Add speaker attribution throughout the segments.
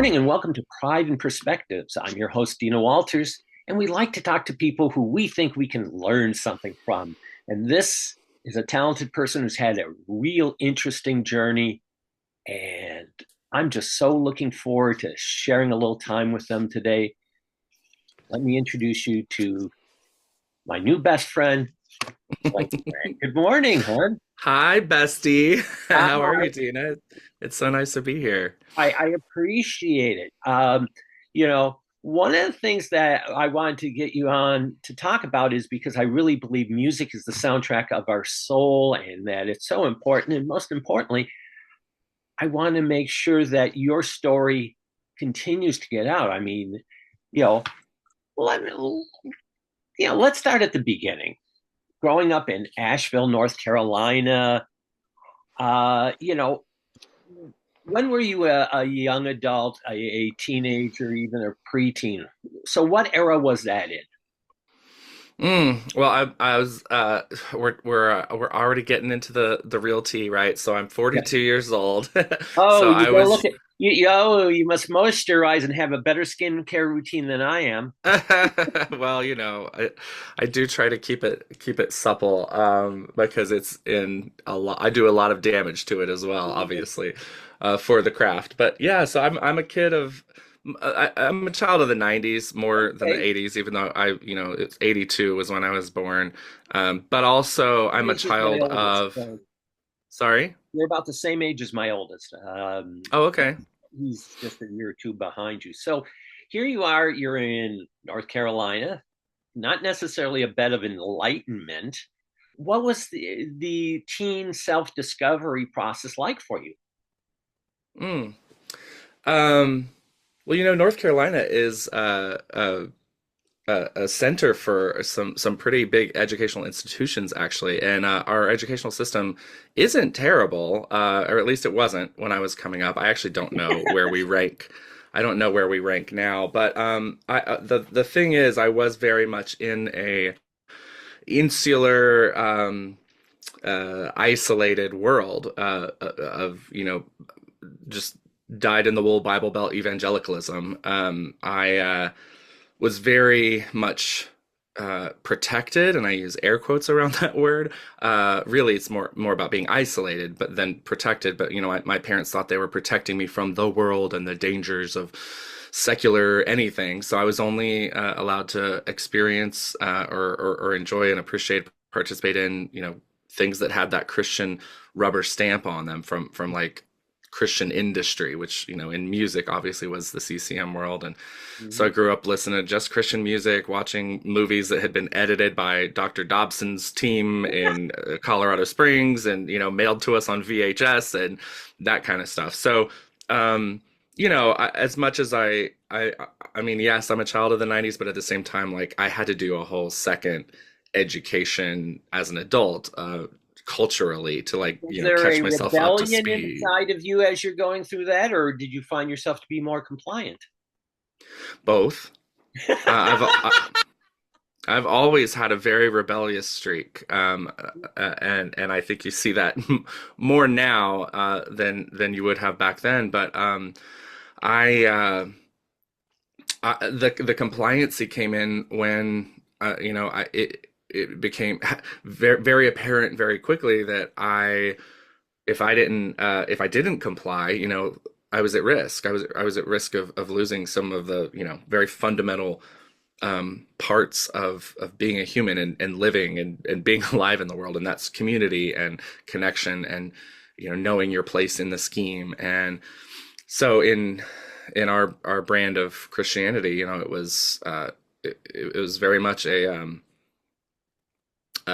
Speaker 1: morning and welcome to Pride and Perspectives. I'm your host, Dina Walters, and we like to talk to people who we think we can learn something from. And this is a talented person who's had a real interesting journey, and I'm just so looking forward to sharing a little time with them today. Let me introduce you to my new best friend, Flamy Grant. Good morning, hon.
Speaker 2: Hi, bestie. How are
Speaker 1: Hi.
Speaker 2: you, Tina? It's so nice to be here.
Speaker 1: I appreciate it. One of the things that I wanted to get you on to talk about is because I really believe music is the soundtrack of our soul and that it's so important. And most importantly, I want to make sure that your story continues to get out. I mean, you know, let me, let's start at the beginning. Growing up in Asheville, North Carolina, uh, you know, when were you a young adult, a teenager, even a preteen? So what era was that in?
Speaker 2: Well, I was we're already getting into the real tea, right? So I'm
Speaker 1: Yeah.
Speaker 2: 42 years old.
Speaker 1: Oh,
Speaker 2: So
Speaker 1: you
Speaker 2: I
Speaker 1: go look
Speaker 2: was
Speaker 1: at you must moisturize and have a better skincare routine than I am.
Speaker 2: well, I do try to keep it supple because it's in a lot I do a lot of damage to it as well, obviously, for the craft. But yeah, so I'm a kid of I'm a child of the 90s more than the
Speaker 1: Okay.
Speaker 2: 80s, even though it's 82 was when I was born. But also I'm a
Speaker 1: Age is my
Speaker 2: child
Speaker 1: oldest.
Speaker 2: of,
Speaker 1: So
Speaker 2: sorry?
Speaker 1: you're about the same age as my oldest.
Speaker 2: Oh, okay.
Speaker 1: He's just a year or two behind you. So here you are, you're in North Carolina, not necessarily a bed of enlightenment. What was the teen self-discovery process like for you?
Speaker 2: Mm. Um, well, North Carolina is a center for some pretty big educational institutions actually, and our educational system isn't terrible, or at least it wasn't when I was coming up. I actually don't know where we rank. I don't know where we rank now, but the thing is, I was very much in a insular, isolated world of just dyed in the wool Bible Belt evangelicalism. I was very much protected, and I use air quotes around that word. Really, it's more about being isolated, but then protected. But my parents thought they were protecting me from the world and the dangers of secular anything. So I was only allowed to experience or enjoy and appreciate, participate in things that had that Christian rubber stamp on them from like Christian industry, which in music obviously was the CCM world. And so I
Speaker 1: Mhm.
Speaker 2: grew up listening to just Christian music, watching movies that had been edited by Dr. Dobson's team in Colorado Springs, and mailed to us on VHS and that kind of stuff. So as much as I mean, yes, I'm a child of the 90s, but at the same time, like, I had to do a whole second education as an adult, culturally, to, like,
Speaker 1: Was there
Speaker 2: catch
Speaker 1: a
Speaker 2: myself up to
Speaker 1: rebellion
Speaker 2: speed.
Speaker 1: inside of you as you're going through that, or did you find yourself to be more compliant?
Speaker 2: Both. I've always had a very rebellious streak, and I think you see that more now than you would have back then. But I, the compliancy came in when it became very apparent very quickly that if I didn't comply, I was at risk. I was at risk of losing some of the very fundamental parts of being a human and living and being alive in the world, and that's community and connection and knowing your place in the scheme. And so in our brand of Christianity, it was very much a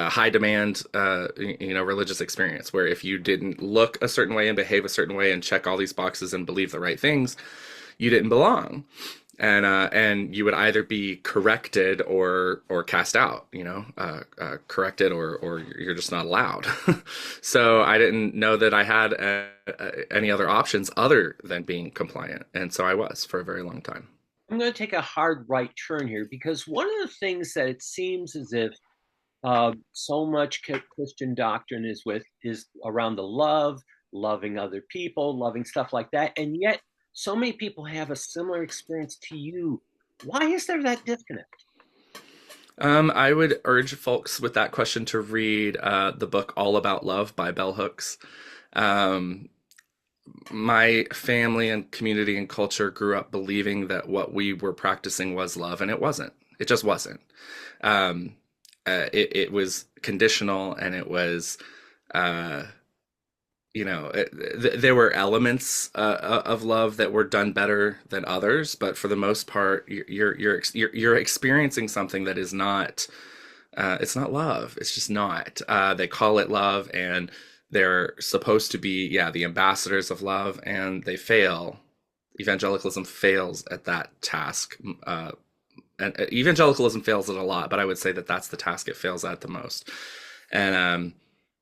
Speaker 2: high demand religious experience, where if you didn't look a certain way and behave a certain way and check all these boxes and believe the right things, you didn't belong. And you would either be corrected or cast out, corrected, or you're just not allowed. So I didn't know that I had any other options other than being compliant, and so I was for a very long time.
Speaker 1: I'm going to take a hard right turn here because one of the things that it seems as if so much Christian doctrine is around the loving other people, loving stuff like that, and yet so many people have a similar experience to you. Why is there that disconnect?
Speaker 2: I would urge folks with that question to read the book All About Love by Bell Hooks. Um, my family and community and culture grew up believing that what we were practicing was love, and it wasn't. It just wasn't. Um, it was conditional, and it was, uh, there were elements of love that were done better than others, but for the most part, you're experiencing something that is not. It's not love. It's just not. They call it love, and they're supposed to be, yeah, the ambassadors of love, and they fail. Evangelicalism fails at that task. And evangelicalism fails at a lot, but I would say that that's the task it fails at the most. And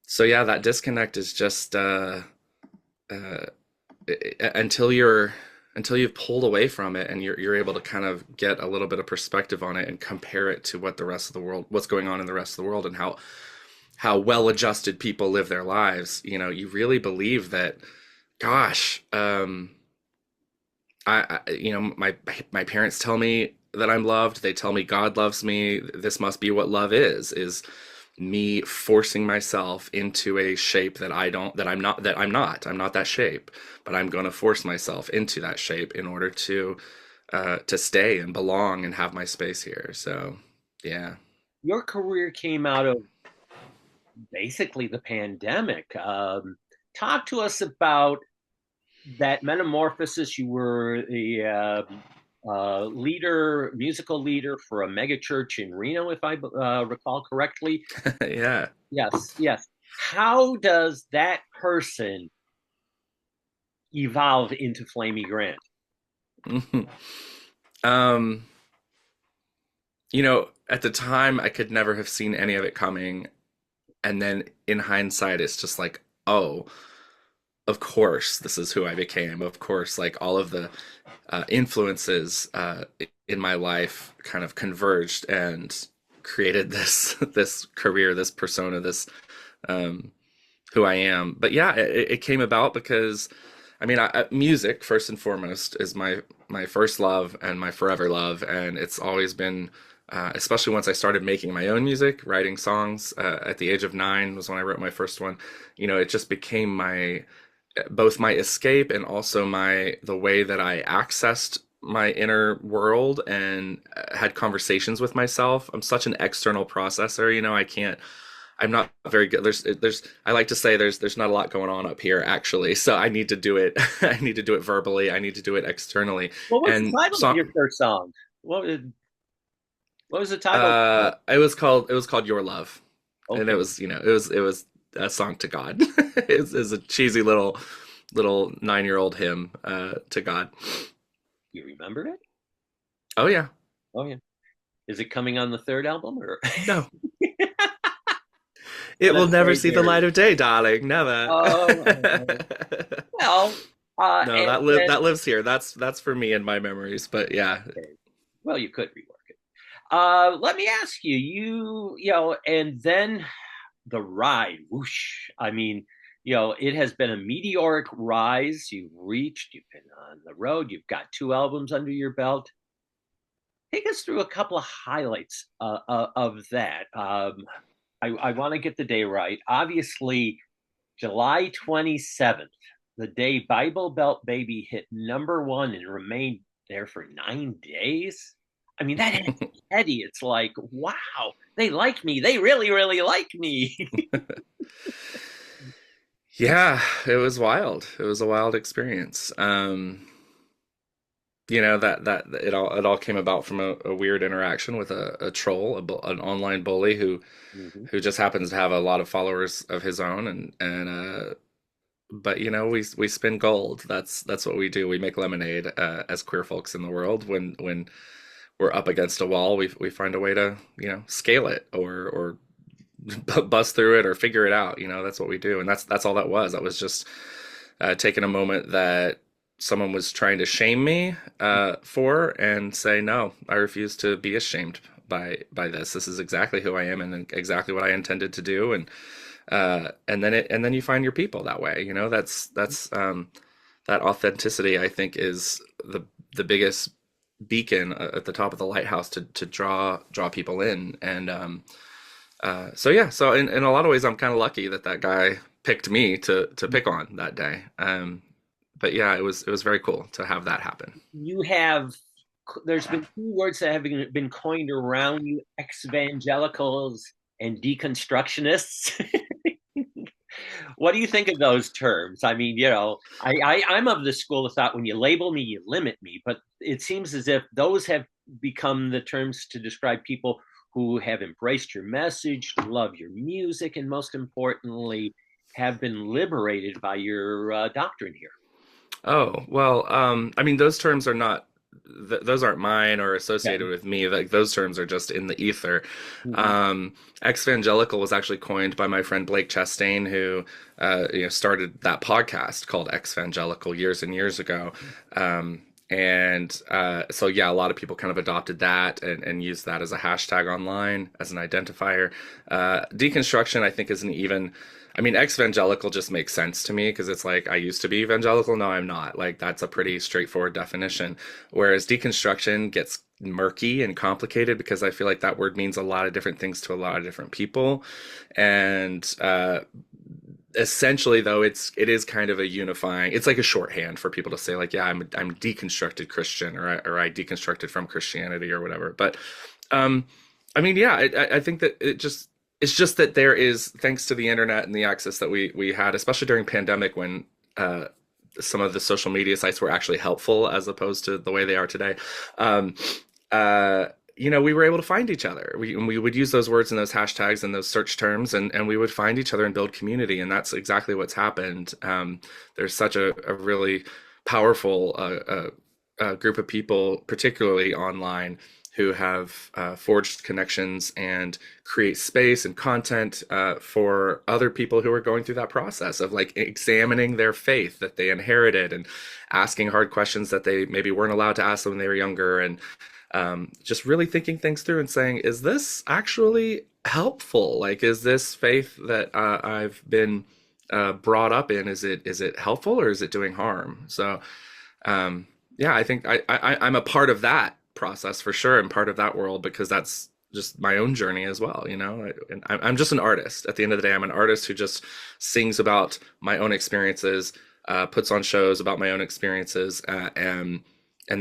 Speaker 2: so, yeah, that disconnect is just uh, until you've pulled away from it and you're able to kind of get a little bit of perspective on it and compare it to what the rest of the world, what's going on in the rest of the world, and how well adjusted people live their lives. You really believe that, gosh, my parents tell me that I'm loved. They tell me God loves me. This must be what love is me forcing myself into a shape that I'm not that shape, but I'm going to force myself into that shape in order to stay and belong and have my space here. So, yeah.
Speaker 1: Your career came out of basically the pandemic. Talk to us about that metamorphosis. You were the musical leader for a mega church in Reno, if I recall correctly.
Speaker 2: Yeah.
Speaker 1: Yes, yes. How does that person evolve into Flamy Grant?
Speaker 2: Mhm. Um, at the time, I could never have seen any of it coming. And then in hindsight, it's just like, oh, of course, this is who I became. Of course, like all of the influences in my life kind of converged and created this this career, this persona, this um, who I am. But yeah, it came about because, I mean, music first and foremost is my first love and my forever love, and it's always been. Especially once I started making my own music, writing songs at the age of 9 was when I wrote my first one. It just became my both my escape and also my the way that I accessed my inner world and had conversations with myself. I'm such an external processor, I can't. I'm not very good. There's. I like to say there's not a lot going on up here actually. So I need to do it. I need to do it verbally. I need to do it externally.
Speaker 1: What was the
Speaker 2: And
Speaker 1: title of
Speaker 2: so,
Speaker 1: your first song? What was the title?
Speaker 2: it was called Your Love, and it
Speaker 1: Okay,
Speaker 2: was it was a song to God. It's a cheesy little 9-year-old hymn to God.
Speaker 1: you remember it?
Speaker 2: Oh yeah.
Speaker 1: Oh yeah. Is it coming on the third album or?
Speaker 2: No,
Speaker 1: Oh,
Speaker 2: it will
Speaker 1: that's
Speaker 2: never
Speaker 1: very
Speaker 2: see the light
Speaker 1: dear.
Speaker 2: of day, darling. Never.
Speaker 1: Oh, well,
Speaker 2: No,
Speaker 1: and
Speaker 2: that
Speaker 1: then
Speaker 2: lives here. That's for me and my memories. But yeah.
Speaker 1: okay, well, you could rework it. Let me ask you, and then the ride, whoosh. I mean, it has been a meteoric rise. You've been on the road, you've got 2 albums under your belt. Take us through a couple of highlights of that. I want to get the day right. Obviously, July 27th, the day Bible Belt Baby hit #1 and remained there for 9 days. I mean, that had to be heady. It's like, wow, they like me. They really, really like me.
Speaker 2: Yeah, it was wild. It was a wild experience. That it all came about from a weird interaction with a troll, an online bully
Speaker 1: Mhm.
Speaker 2: who just happens to have a lot of followers of his own, and but we spin gold. That's what we do. We make lemonade as queer folks in the world. When we're up against a wall, we find a way to scale it or bust through it or figure it out. That's what we do, and that's all that was. That was just taking a moment that someone was trying to shame me for, and say, no, I refuse to be ashamed by this. This is exactly who I am and exactly what I intended to do, and then you find your people that way. That's that authenticity, I think, is the biggest beacon at the top of the lighthouse to draw people in. And so yeah, so in a lot of ways, I'm kind of lucky that that guy picked me to pick on that day. But yeah, it was very cool to have that happen.
Speaker 1: You have there's been two words that have been coined around you: evangelicals and deconstructionists. What do you think of those terms? I mean, I'm of the school of thought when you label me, you limit me. But it seems as if those have become the terms to describe people who have embraced your message, love your music, and most importantly, have been liberated by your doctrine here.
Speaker 2: Oh, well, I mean, those terms are not, those aren't mine or associated
Speaker 1: Okay.
Speaker 2: with me. Like those terms are just in the ether.
Speaker 1: Mhm.
Speaker 2: Ex-evangelical was actually coined by my friend Blake Chastain, who, started that podcast called Ex-evangelical years and years ago. So yeah, a lot of people kind of adopted that and used that as a hashtag online, as an identifier. Deconstruction, I think, isn't even, I mean, ex-evangelical just makes sense to me because it's like I used to be evangelical, no, I'm not. Like that's a pretty straightforward definition. Whereas deconstruction gets murky and complicated because I feel like that word means a lot of different things to a lot of different people. And essentially though it is kind of a unifying, it's like a shorthand for people to say like, yeah, I'm deconstructed Christian, or I deconstructed from Christianity or whatever. But um I mean, yeah, I think that it's just that there is, thanks to the internet and the access that we had, especially during pandemic when some of the social media sites were actually helpful as opposed to the way they are today. Um, uh, we were able to find each other. We would use those words and those hashtags and those search terms, and we would find each other and build community. And that's exactly what's happened. There's such a really powerful group of people, particularly online, who have forged connections and create space and content for other people who are going through that process of like examining their faith that they inherited and asking hard questions that they maybe weren't allowed to ask when they were younger, and just really thinking things through and saying, is this actually helpful? Like, is this faith that I've been brought up in, is it helpful or is it doing harm? So yeah, I think I'm a part of that process for sure, and part of that world because that's just my own journey as well, and I'm just an artist. At the end of the day, I'm an artist who just sings about my own experiences, puts on shows about my own experiences, and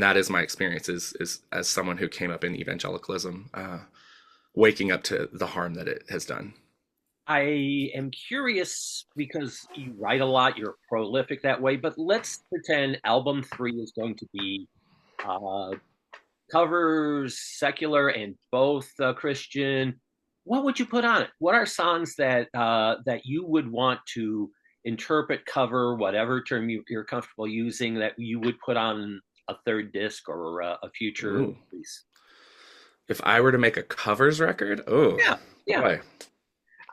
Speaker 2: that is my experience is as someone who came up in evangelicalism, waking up to the harm that it has done.
Speaker 1: I am curious because you write a lot, you're prolific that way, but let's pretend album three is going to be uh, covers secular and both Christian. What would you put on it? What are songs that you would want to interpret, cover, whatever term you're comfortable using, that you would put on a third disc or a future
Speaker 2: Ooh.
Speaker 1: release?
Speaker 2: If I were to make a covers record, oh
Speaker 1: Yeah, yeah.
Speaker 2: boy,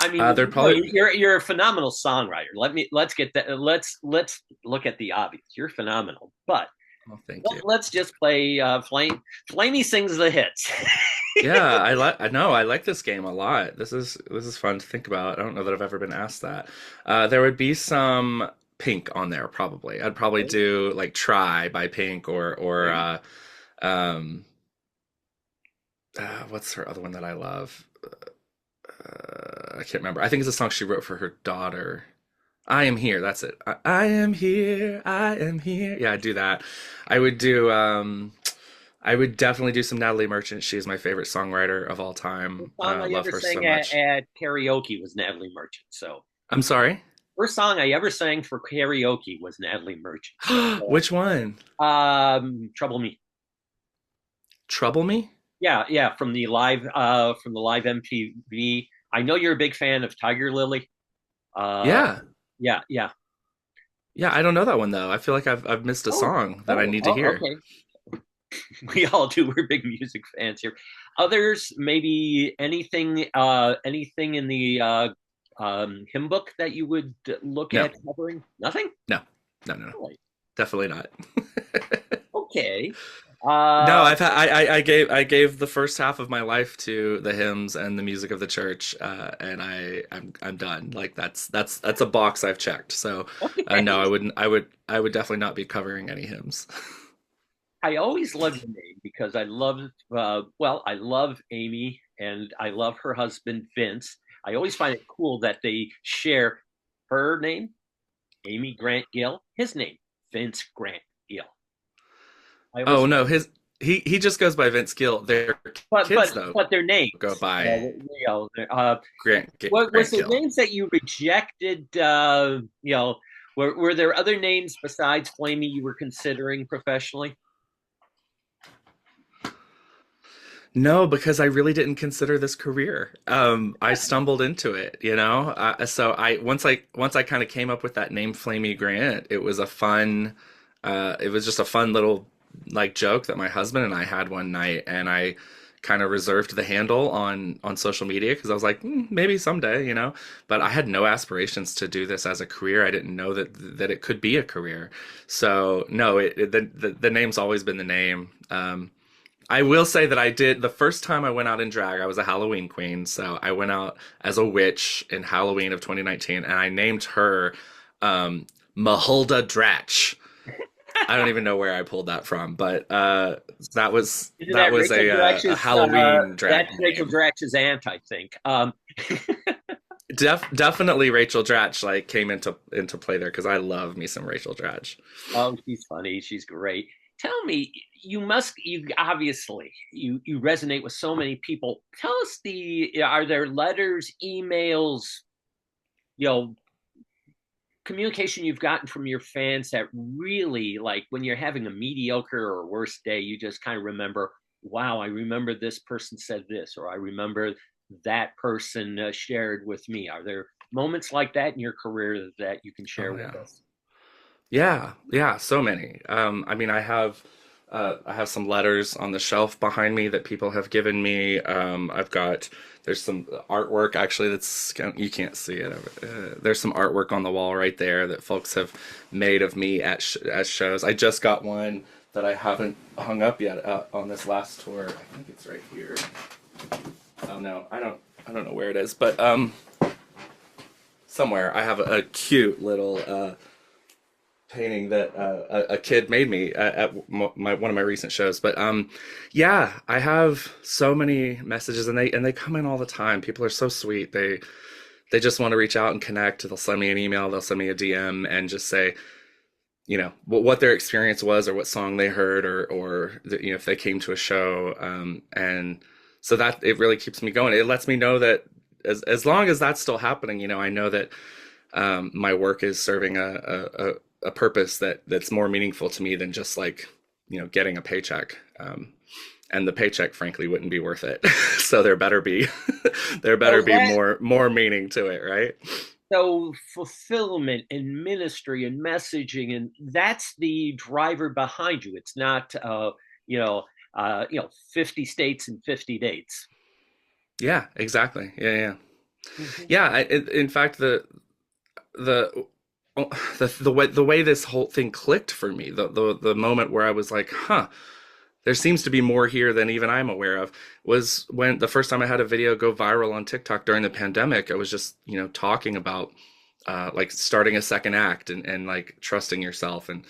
Speaker 1: I mean,
Speaker 2: there'd probably,
Speaker 1: you're a phenomenal songwriter. Let's get that. Let's look at the obvious. You're phenomenal, but
Speaker 2: oh, thank you.
Speaker 1: let's just play Flamey sings the hits.
Speaker 2: Yeah, I like this game a lot. This is fun to think about. I don't know that I've ever been asked that. There would be some Pink on there probably. I'd probably do like "Try" by Pink, or um what's her other one that I love? I can't remember. I think it's a song she wrote for her daughter. I am here. That's it. I am here. I am here. Yeah, I'd do that. I would do. I would definitely do some Natalie Merchant. She is my favorite songwriter of all
Speaker 1: First
Speaker 2: time.
Speaker 1: song I
Speaker 2: Love
Speaker 1: ever
Speaker 2: her so
Speaker 1: sang
Speaker 2: much.
Speaker 1: at karaoke was Natalie Merchant. So
Speaker 2: I'm sorry.
Speaker 1: first song I ever sang for karaoke was Natalie Merchant.
Speaker 2: Which one?
Speaker 1: Trouble Me.
Speaker 2: Trouble Me?
Speaker 1: Yeah, yeah, from the live MTV. I know you're a big fan of Tiger Lily. Uh,
Speaker 2: Yeah.
Speaker 1: yeah, yeah.
Speaker 2: Yeah, I don't know that one though. I feel like I've missed a
Speaker 1: Oh,
Speaker 2: song that I need to hear.
Speaker 1: okay. We all do. We're big music fans here. Others, maybe anything in the hymn book that you would look
Speaker 2: No.
Speaker 1: at covering? Nothing?
Speaker 2: No. No, no, no.
Speaker 1: Really?
Speaker 2: Definitely not.
Speaker 1: Okay.
Speaker 2: No,
Speaker 1: Uh,
Speaker 2: I gave the first half of my life to the hymns and the music of the church, and I'm done. Like that's a box I've checked. So no,
Speaker 1: okay.
Speaker 2: I would definitely not be covering any hymns.
Speaker 1: I always loved your name because I love, well, I love Amy and I love her husband, Vince. I always find it cool that they share her name, Amy Grant Gill, his name, Vince Grant Gill. I always,
Speaker 2: Oh no, his he just goes by Vince Gill. Their
Speaker 1: but
Speaker 2: kids
Speaker 1: but
Speaker 2: though
Speaker 1: but their names,
Speaker 2: go
Speaker 1: uh,
Speaker 2: by
Speaker 1: what was
Speaker 2: Grant
Speaker 1: the
Speaker 2: Gill.
Speaker 1: names that you rejected? Were there other names besides Flamey you were considering professionally?
Speaker 2: No, because I really didn't consider this career. I stumbled into it, you know. So I once I kind of came up with that name, Flamy Grant. It was a fun, it was just a fun little like joke that my husband and I had one night, and I kind of reserved the handle on social media because I was like, maybe someday, you know. But I had no aspirations to do this as a career. I didn't know that it could be a career. So no, the name's always been the name. I will say that I did the first time I went out in drag, I was a Halloween queen. So I went out as a witch in Halloween of 2019 and I named her Mahulda Dratch. I don't even know where I pulled that from, but that was
Speaker 1: Isn't
Speaker 2: that
Speaker 1: that
Speaker 2: was
Speaker 1: Rachel
Speaker 2: a
Speaker 1: Dratch's?
Speaker 2: Halloween drag
Speaker 1: That's Rachel
Speaker 2: name.
Speaker 1: Dratch's aunt, I think.
Speaker 2: Definitely Rachel Dratch like came into play there because I love me some Rachel Dratch.
Speaker 1: Oh, she's funny. She's great. Tell me, you obviously you resonate with so many people. Tell us are there letters, emails, you know, communication you've gotten from your fans that really, like, when you're having a mediocre or worse day, you just kind of remember, wow, I remember this person said this, or I remember that person shared with me. Are there moments like that in your career that you can share
Speaker 2: Oh
Speaker 1: with
Speaker 2: yeah.
Speaker 1: us?
Speaker 2: Yeah, so many. I mean, I have some letters on the shelf behind me that people have given me. There's some artwork actually that's you can't see it. There's some artwork on the wall right there that folks have made of me at shows. I just got one that I haven't hung up yet on this last tour. I think it's right here. Oh no, I don't know where it is, but somewhere I have a cute little painting that a kid made me at one of my recent shows. But yeah, I have so many messages, and they come in all the time. People are so sweet. They just want to reach out and connect. They'll send me an email. They'll send me a DM and just say, what their experience was, or what song they heard, or if they came to a show. And so that it really keeps me going. It lets me know that as long as that's still happening, I know that my work is serving a purpose that's more meaningful to me than just like getting a paycheck. And the paycheck, frankly, wouldn't be worth it. So there better be there
Speaker 1: So
Speaker 2: better be
Speaker 1: that
Speaker 2: more meaning to it, right?
Speaker 1: so fulfillment and ministry and messaging, and that's the driver behind you. It's not you know 50 states and 50 dates.
Speaker 2: Yeah, exactly. Yeah.
Speaker 1: Mhm.
Speaker 2: Yeah, in fact, the the way this whole thing clicked for me, the moment where I was like, huh, there seems to be more here than even I'm aware of, was when the first time I had a video go viral on TikTok during the pandemic. I was just, talking about like starting a second act and like trusting yourself, and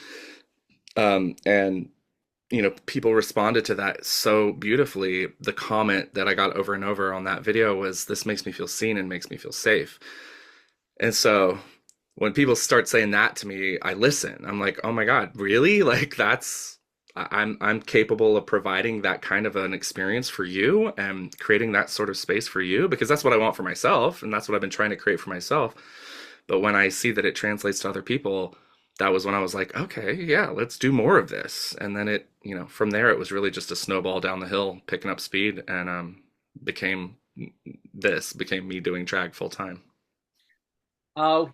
Speaker 2: people responded to that so beautifully. The comment that I got over and over on that video was, "This makes me feel seen and makes me feel safe." And so when people start saying that to me, I listen. I'm like, oh my God, really? Like I'm capable of providing that kind of an experience for you and creating that sort of space for you, because that's what I want for myself and that's what I've been trying to create for myself. But when I see that it translates to other people, that was when I was like, okay, yeah, let's do more of this. And then from there, it was really just a snowball down the hill, picking up speed, and became became me doing drag full time.
Speaker 1: uh,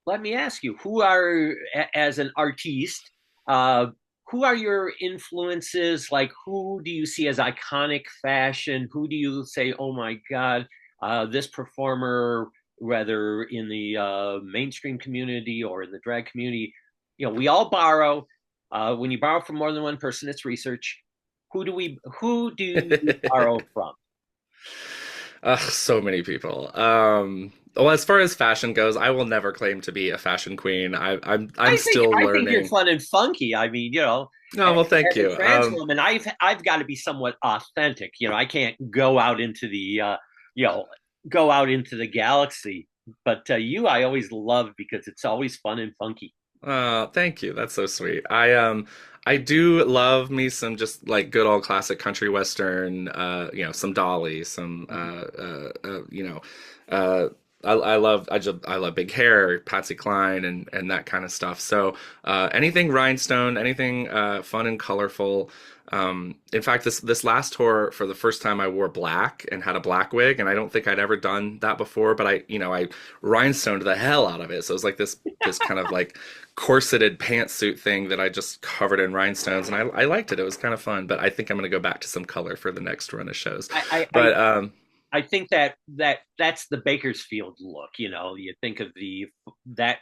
Speaker 1: Let me ask you, who are, as an artiste, uh, who are your influences? Like, who do you see as iconic fashion? Who do you say, oh my God, this performer, whether in the mainstream community or in the drag community, we all borrow. When you borrow from more than one person, it's research. Who do you borrow from?
Speaker 2: So many people. Well, as far as fashion goes, I will never claim to be a fashion queen. I'm still
Speaker 1: I think you're
Speaker 2: learning.
Speaker 1: fun and funky. I mean,
Speaker 2: Oh, well, thank
Speaker 1: as a
Speaker 2: you.
Speaker 1: trans woman, I've got to be somewhat authentic. I can't go out into the you know go out into the galaxy. But you, I always love because it's always fun and funky.
Speaker 2: Thank you. That's so sweet. I do love me some just like good old classic country western, some Dolly, some uh I love Big Hair, Patsy Cline and that kind of stuff. So anything rhinestone, anything fun and colorful. In fact, this last tour, for the first time, I wore black and had a black wig, and I don't think I'd ever done that before. But I rhinestoned the hell out of it. So it was like this kind of like corseted pantsuit thing that I just covered in rhinestones, and I liked it. It was kind of fun. But I think I'm gonna go back to some color for the next run of shows.
Speaker 1: I
Speaker 2: But
Speaker 1: I think that's the Bakersfield look. You think of that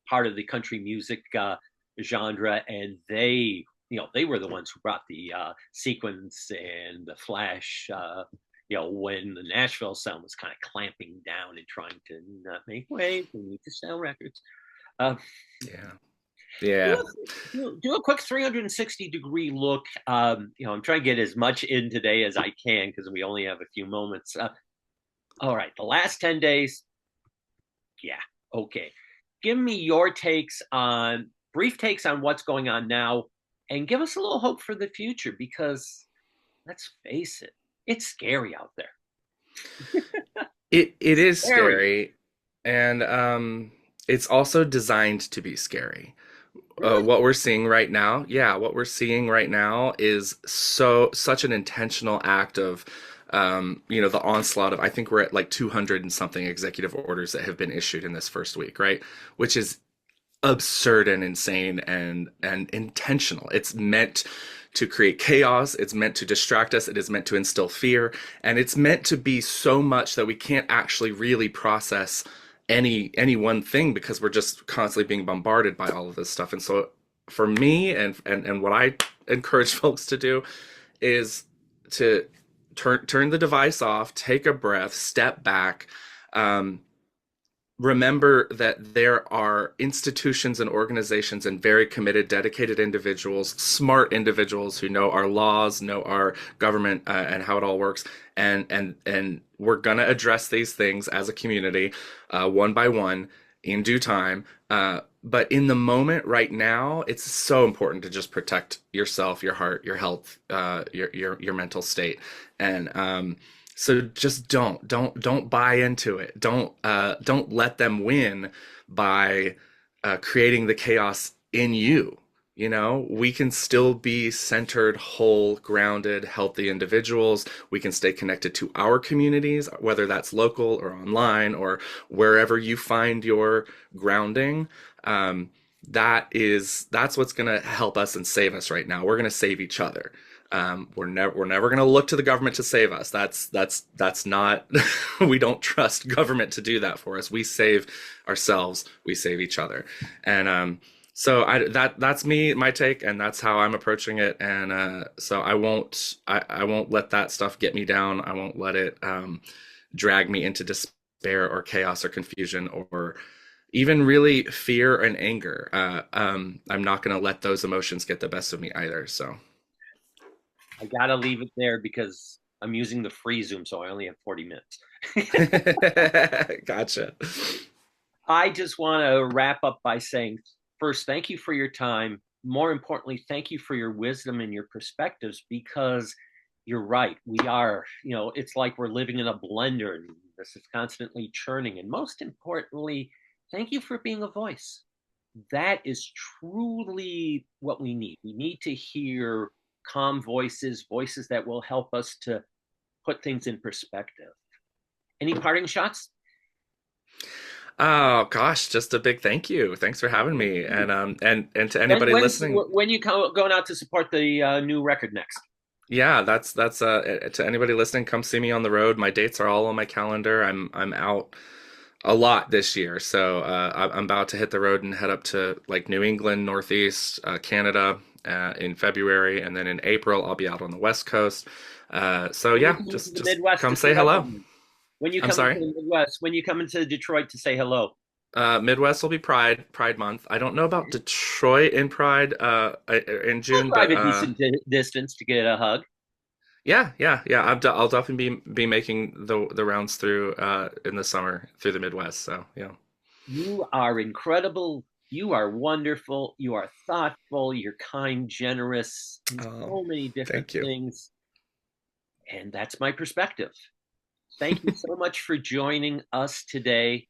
Speaker 1: part of the country music genre, and they were the ones who brought the sequence and the flash. When the Nashville sound was kind of clamping down and trying to not make waves, we need to sell records. Uh,
Speaker 2: yeah,
Speaker 1: do
Speaker 2: yeah.
Speaker 1: do a quick 360-degree look. I'm trying to get as much in today as I can because we only have a few moments. All right, the last 10 days. Yeah, okay. Give me your brief takes on what's going on now, and give us a little hope for the future because let's face it, it's scary out there.
Speaker 2: It is
Speaker 1: Scary.
Speaker 2: scary, and it's also designed to be scary.
Speaker 1: Really?
Speaker 2: What we're seeing right now, yeah, what we're seeing right now is such an intentional act of, the onslaught of, I think we're at like 200 and something executive orders that have been issued in this first week, right? Which is absurd and insane and intentional. It's meant to create chaos, it's meant to distract us, it is meant to instill fear, and it's meant to be so much that we can't actually really process any one thing because we're just constantly being bombarded by all of this stuff. And so for me and what I encourage folks to do is to turn the device off, take a breath, step back, um, remember that there are institutions and organizations and very committed, dedicated individuals, smart individuals who know our laws, know our government, and how it all works. And we're gonna address these things as a community, one by one, in due time. But in the moment, right now, it's so important to just protect yourself, your heart, your health, your mental state, and so just don't buy into it. Don't let them win by creating the chaos in you. We can still be centered, whole, grounded, healthy individuals. We can stay connected to our communities, whether that's local or online or wherever you find your grounding. That's what's going to help us and save us right now. We're going to save each other. We're never going to look to the government to save us. That's not. We don't trust government to do that for us. We save ourselves. We save each other. And so that's me, my take, and that's how I'm approaching it. And so I won't let that stuff get me down. I won't let it drag me into despair or chaos or confusion or even really fear and anger. I'm not going to let those emotions get the best of me either. So.
Speaker 1: I gotta leave it there because I'm using the free Zoom, so I only have 40 minutes.
Speaker 2: Gotcha.
Speaker 1: I just want to wrap up by saying, first, thank you for your time. More importantly, thank you for your wisdom and your perspectives because you're right. We are, it's like we're living in a blender and this is constantly churning. And most importantly, thank you for being a voice. That is truly what we need. We need to hear calm voices that will help us to put things in perspective. Any parting shots?
Speaker 2: Oh gosh, just a big thank you. Thanks for having me, and to anybody listening.
Speaker 1: When you going out to support the new record next?
Speaker 2: Yeah, that's to anybody listening. Come see me on the road. My dates are all on my calendar. I'm out a lot this year, so I'm about to hit the road and head up to like New England, Northeast, Canada, in February, and then in April I'll be out on the West Coast. So
Speaker 1: When you
Speaker 2: yeah,
Speaker 1: come into the
Speaker 2: just
Speaker 1: Midwest to
Speaker 2: come
Speaker 1: say
Speaker 2: say hello.
Speaker 1: hello. When you
Speaker 2: I'm
Speaker 1: come into
Speaker 2: sorry.
Speaker 1: the Midwest, when you come into Detroit to say hello.
Speaker 2: Midwest will be Pride Month. I don't know about Detroit in Pride in
Speaker 1: I'll
Speaker 2: June,
Speaker 1: drive
Speaker 2: but
Speaker 1: a decent distance to get a hug.
Speaker 2: yeah. I'll definitely be making the rounds through in the summer through the Midwest. So yeah.
Speaker 1: You are incredible. You are wonderful. You are thoughtful. You're kind, generous, and
Speaker 2: Oh,
Speaker 1: so many different
Speaker 2: thank you.
Speaker 1: things. And that's my perspective. Thank you so much for joining us today.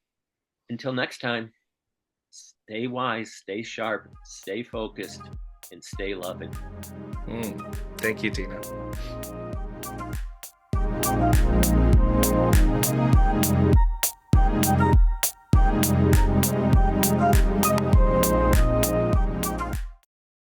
Speaker 1: Until next time, stay wise, stay sharp, stay focused, and stay loving.
Speaker 2: Thank you, Tina.